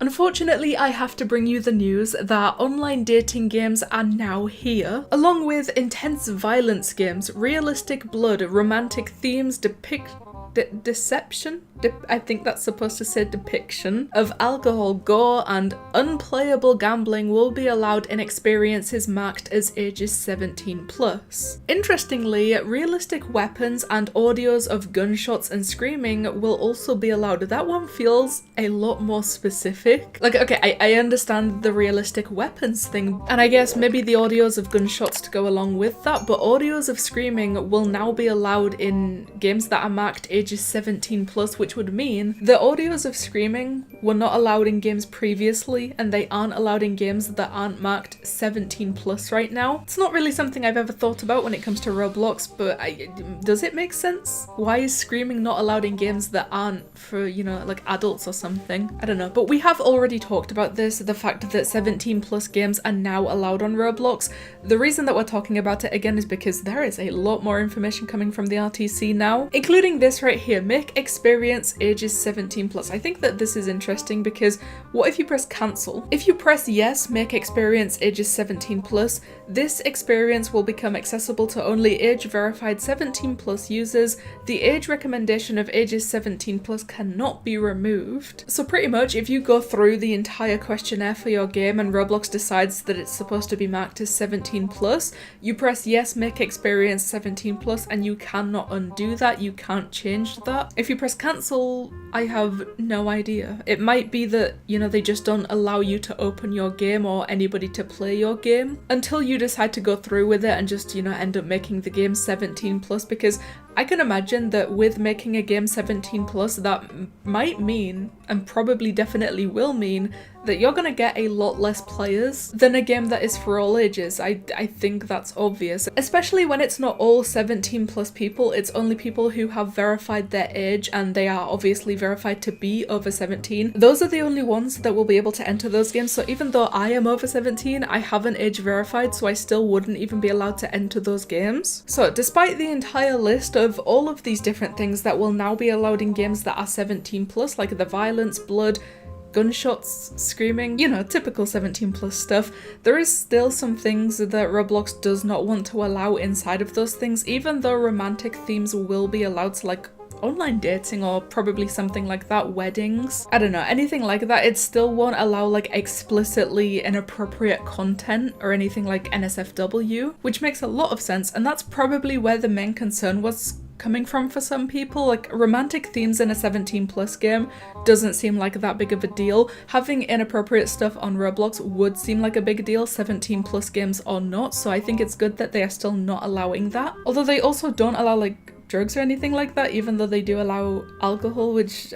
Unfortunately, I have to bring you the news that online dating games are now here, along with intense violence games, realistic blood, romantic themes, deception? I think that's supposed to say depiction of alcohol, gore, and unplayable gambling will be allowed in experiences marked as ages 17 plus. Interestingly, realistic weapons and audios of gunshots and screaming will also be allowed. That one feels a lot more specific. Like, okay, I understand the realistic weapons thing, and I guess maybe the audios of gunshots to go along with that, but audios of screaming will now be allowed in games that are marked ages 17 plus, which would mean the audios of screaming were not allowed in games previously, and they aren't allowed in games that aren't marked 17 plus right now. It's not really something I've ever thought about when it comes to Roblox, but does it make sense? Why is screaming not allowed in games that aren't for, you know, like adults or something? I don't know, but we have already talked about this, the fact that 17 plus games are now allowed on Roblox. The reason that we're talking about it again is because there is a lot more information coming from the RTC now, including this right here, make experience ages 17 plus. I think that this is interesting because what if you press cancel? If you press yes, make experience ages 17 plus, this experience will become accessible to only age verified 17 plus users. The age recommendation of ages 17 plus cannot be removed. So pretty much if you go through the entire questionnaire for your game and Roblox decides that it's supposed to be marked as 17 plus, you press yes, make experience 17 plus, and you cannot undo that, you can't change that. If you press cancel, I have no idea. It might be that, you know, they just don't allow you to open your game or anybody to play your game until you decide to go through with it and just, you know, end up making the game 17 plus, because I can imagine that with making a game 17 plus, that might mean, and probably definitely will mean, that you're gonna get a lot less players than a game that is for all ages. I think that's obvious, especially when it's not all 17 plus people, it's only people who have verified their age and they are obviously verified to be over 17. Those are the only ones that will be able to enter those games, so even though I am over 17, I haven't age verified, so I still wouldn't even be allowed to enter those games. So despite the entire list of all of these different things that will now be allowed in games that are 17 plus, like the violence, blood, gunshots, screaming, you know, typical 17 plus stuff, there is still some things that Roblox does not want to allow inside of those things, even though romantic themes will be allowed, to like online dating or probably something like that, weddings, I don't know, anything like that. It still won't allow like explicitly inappropriate content or anything like NSFW, which makes a lot of sense, and that's probably where the main concern was coming from for some people. Like, romantic themes in a 17 plus game doesn't seem like that big of a deal. Having inappropriate stuff on Roblox would seem like a big deal, 17 plus games or not, so I think it's good that they are still not allowing that. Although they also don't allow like drugs or anything like that, even though they do allow alcohol, which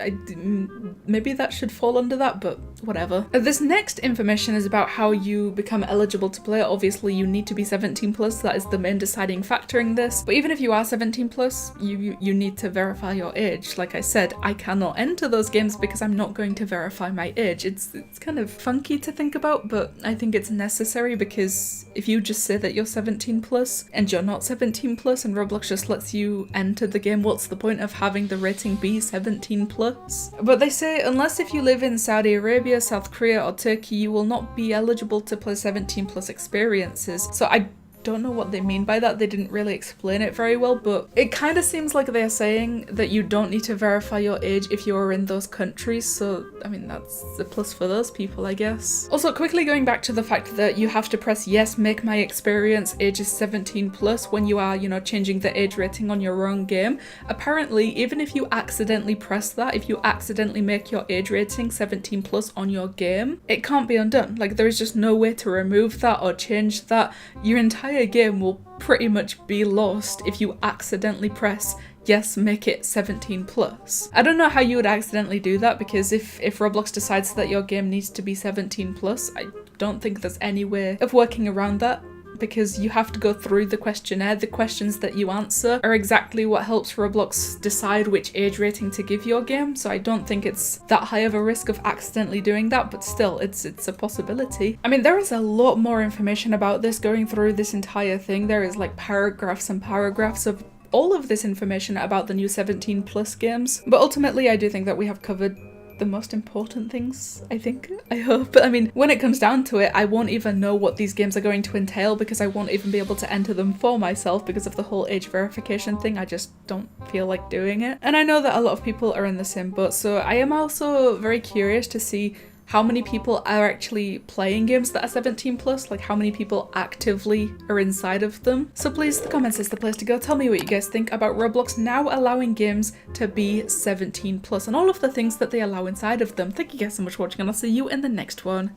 maybe that should fall under that, but whatever. This next information is about how you become eligible to play. Obviously you need to be 17 plus, that is the main deciding factor in this, but even if you are 17 plus, you need to verify your age. Like I said, I cannot enter those games because I'm not going to verify my age. It's kind of funky to think about, but I think it's necessary, because if you just say that you're 17 plus and you're not 17 plus and Roblox just lets you enter the game, what's the point of having the rating be 17 plus? But they say unless if you live in Saudi Arabia, South Korea or Turkey, you will not be eligible to play 17 plus experiences. So I don't know what they mean by that. They didn't really explain it very well, but it kind of seems like they're saying that you don't need to verify your age if you're in those countries, so I mean that's a plus for those people, I guess. Also, quickly going back to the fact that you have to press yes, make my experience ages 17 plus when you are, you know, changing the age rating on your own game. Apparently, even if you accidentally press that, if you accidentally make your age rating 17 plus on your game, it can't be undone. Like, there is just no way to remove that or change that. Your entire game will pretty much be lost if you accidentally press yes, make it 17 plus. I don't know how you would accidentally do that, because if Roblox decides that your game needs to be 17 plus, I don't think there's any way of working around that, because you have to go through the questionnaire. The questions that you answer are exactly what helps Roblox decide which age rating to give your game, so I don't think it's that high of a risk of accidentally doing that, but still, it's a possibility. I mean, there is a lot more information about this going through this entire thing. There is like paragraphs and paragraphs of all of this information about the new 17 plus games, but ultimately I do think that we have covered the most important things, I think. I hope. I mean, when it comes down to it, I won't even know what these games are going to entail because I won't even be able to enter them for myself because of the whole age verification thing. I just don't feel like doing it. And I know that a lot of people are in the same boat, so I am also very curious to see how many people are actually playing games that are 17 plus, like how many people actively are inside of them. So please, the comments is the place to go. Tell me what you guys think about Roblox now allowing games to be 17 plus and all of the things that they allow inside of them. Thank you guys so much for watching, and I'll see you in the next one.